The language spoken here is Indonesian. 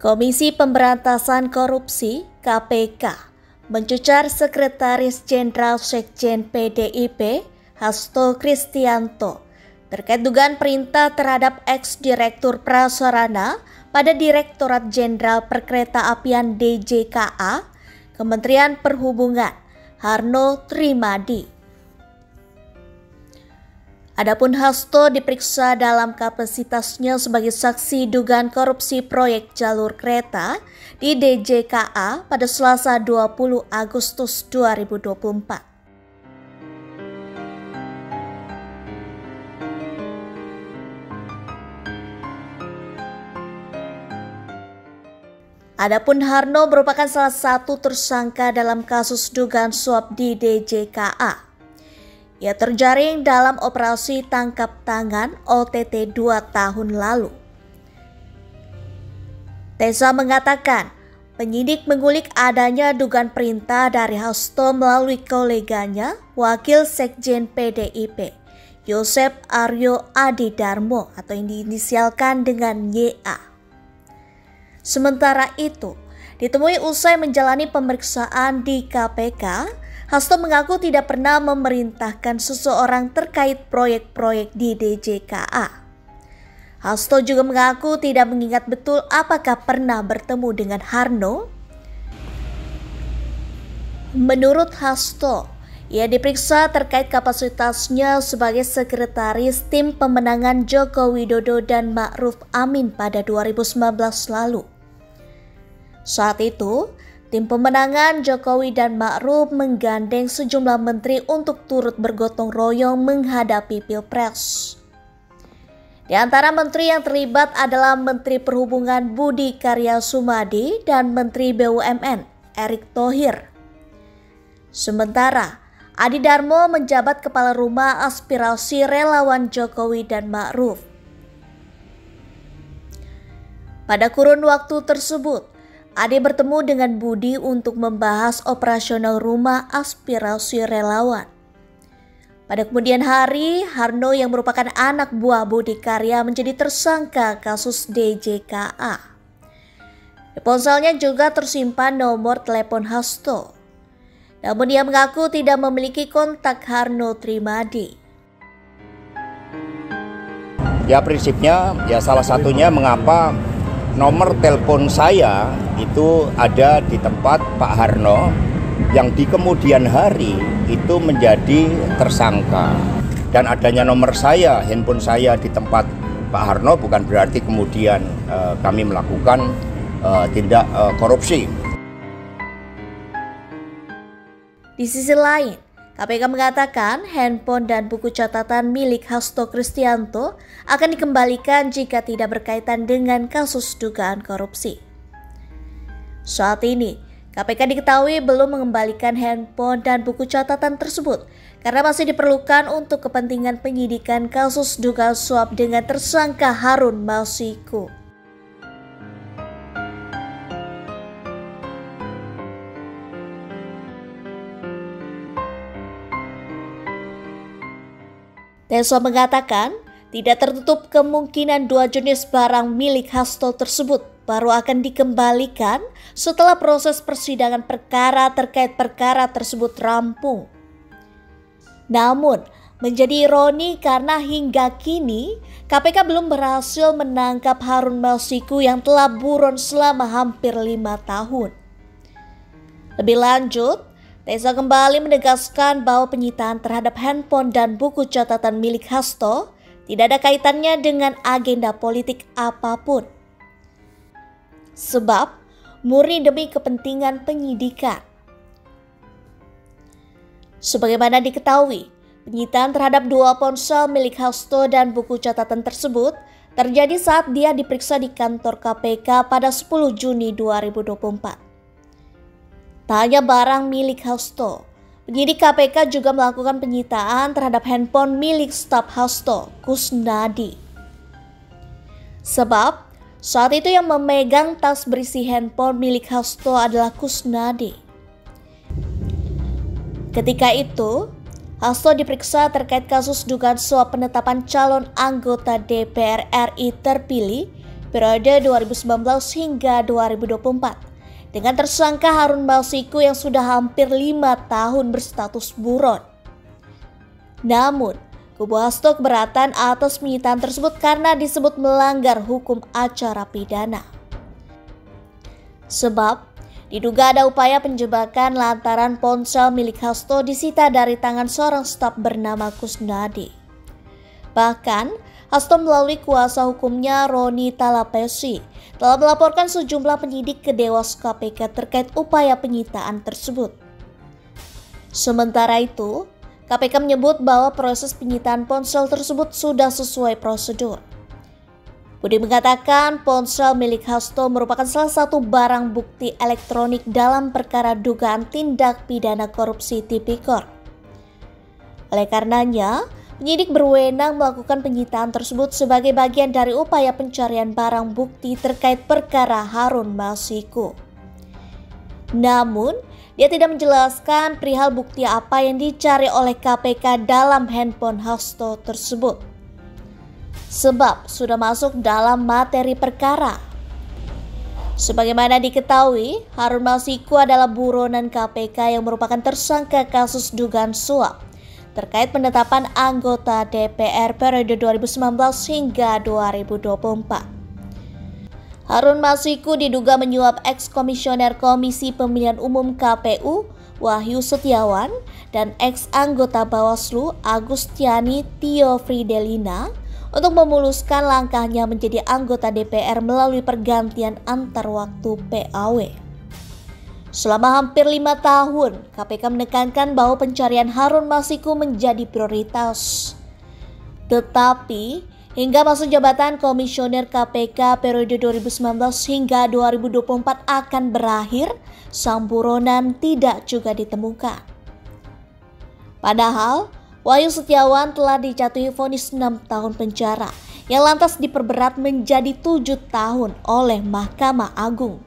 Komisi Pemberantasan Korupsi (KPK) mencecar Sekretaris Jenderal Sekjen PDIP Hasto Kristianto terkait dugaan perintah terhadap ex-direktur Prasarana pada Direktorat Jenderal Perkeretaapian DJKA, Kementerian Perhubungan, Harno Trimadi. Adapun Hasto diperiksa dalam kapasitasnya sebagai saksi dugaan korupsi proyek jalur kereta di DJKA pada Selasa 20 Agustus 2024. Adapun Harno merupakan salah satu tersangka dalam kasus dugaan suap di DJKA. Ia terjaring dalam operasi tangkap tangan OTT 2 tahun lalu. Tessa mengatakan, penyidik mengulik adanya dugaan perintah dari Hasto melalui koleganya, Wakil Sekjen PDIP, Yosep Aryo Adidarmo atau yang diinisialkan dengan YA. Sementara itu, ditemui usai menjalani pemeriksaan di KPK, Hasto mengaku tidak pernah memerintahkan seseorang terkait proyek-proyek di DJKA. Hasto juga mengaku tidak mengingat betul apakah pernah bertemu dengan Harno. Menurut Hasto, ia diperiksa terkait kapasitasnya sebagai sekretaris tim pemenangan Joko Widodo dan Ma'ruf Amin pada 2019 lalu. Saat itu, tim pemenangan Jokowi dan Ma'ruf menggandeng sejumlah menteri untuk turut bergotong royong menghadapi Pilpres. Di antara menteri yang terlibat adalah Menteri Perhubungan Budi Karya Sumadi dan Menteri BUMN Erick Thohir. Sementara, Adidarmo menjabat Kepala Rumah Aspirasi Relawan Jokowi dan Ma'ruf. Pada kurun waktu tersebut, Ade bertemu dengan Budi untuk membahas operasional rumah aspirasi relawan. Pada kemudian hari, Harno yang merupakan anak buah Budi Karya menjadi tersangka kasus DJKA. Di ponselnya juga tersimpan nomor telepon Hasto. Namun ia mengaku tidak memiliki kontak Harno Trimadi. Ya prinsipnya, ya salah satunya mengapa nomor telepon saya itu ada di tempat Pak Harno yang di kemudian hari itu menjadi tersangka. Dan adanya nomor saya, handphone saya di tempat Pak Harno bukan berarti kemudian kami melakukan tindak korupsi. Di sisi lain, KPK mengatakan handphone dan buku catatan milik Hasto Kristianto akan dikembalikan jika tidak berkaitan dengan kasus dugaan korupsi. Saat ini, KPK diketahui belum mengembalikan handphone dan buku catatan tersebut karena masih diperlukan untuk kepentingan penyidikan kasus dugaan suap dengan tersangka Harun Masiku. Tessa mengatakan, tidak tertutup kemungkinan dua jenis barang milik Hasto tersebut baru akan dikembalikan setelah proses persidangan perkara terkait perkara tersebut rampung. Namun, menjadi ironi karena hingga kini KPK belum berhasil menangkap Harun Masiku yang telah buron selama hampir 5 tahun. Lebih lanjut, Tessa kembali menegaskan bahwa penyitaan terhadap handphone dan buku catatan milik Hasto tidak ada kaitannya dengan agenda politik apapun. Sebab murni demi kepentingan penyidikan. Sebagaimana diketahui, penyitaan terhadap 2 ponsel milik Hasto dan buku catatan tersebut terjadi saat dia diperiksa di kantor KPK pada 10 Juni 2024. Tak hanya barang milik Hasto, penyidik KPK juga melakukan penyitaan terhadap handphone milik staf Hasto, Kusnadi. Sebab, saat itu yang memegang tas berisi handphone milik Hasto adalah Kusnadi. Ketika itu, Hasto diperiksa terkait kasus dugaan suap penetapan calon anggota DPR RI terpilih periode 2019 hingga 2024 dengan tersangka Harun Masiku yang sudah hampir 5 tahun berstatus buron. Namun, kubu Hasto keberatan atas penyitaan tersebut karena disebut melanggar hukum acara pidana. Sebab diduga ada upaya penjebakan lantaran ponsel milik Hasto disita dari tangan seorang staf bernama Kusnadi. Bahkan, Hasto melalui kuasa hukumnya Roni Talapesi telah melaporkan sejumlah penyidik ke Dewas KPK terkait upaya penyitaan tersebut. Sementara itu, KPK menyebut bahwa proses penyitaan ponsel tersebut sudah sesuai prosedur. Budi mengatakan ponsel milik Hasto merupakan salah satu barang bukti elektronik dalam perkara dugaan tindak pidana korupsi Tipikor. Oleh karenanya, penyidik berwenang melakukan penyitaan tersebut sebagai bagian dari upaya pencarian barang bukti terkait perkara Harun Masiku. Namun, dia tidak menjelaskan perihal bukti apa yang dicari oleh KPK dalam handphone Hasto tersebut. Sebab sudah masuk dalam materi perkara. Sebagaimana diketahui, Harun Masiku adalah buronan KPK yang merupakan tersangka kasus dugaan suap terkait penetapan anggota DPR periode 2019 hingga 2024. Harun Masiku diduga menyuap ex-komisioner Komisi Pemilihan Umum KPU Wahyu Setiawan dan ex-anggota Bawaslu Agustiani Tio Fridelina untuk memuluskan langkahnya menjadi anggota DPR melalui pergantian antar waktu PAW. Selama hampir 5 tahun, KPK menekankan bahwa pencarian Harun Masiku menjadi prioritas. Tetapi, hingga masa jabatan komisioner KPK periode 2019 hingga 2024 akan berakhir, sang buronan tidak juga ditemukan. Padahal, Wahyu Setiawan telah dijatuhi vonis 6 tahun penjara yang lantas diperberat menjadi 7 tahun oleh Mahkamah Agung.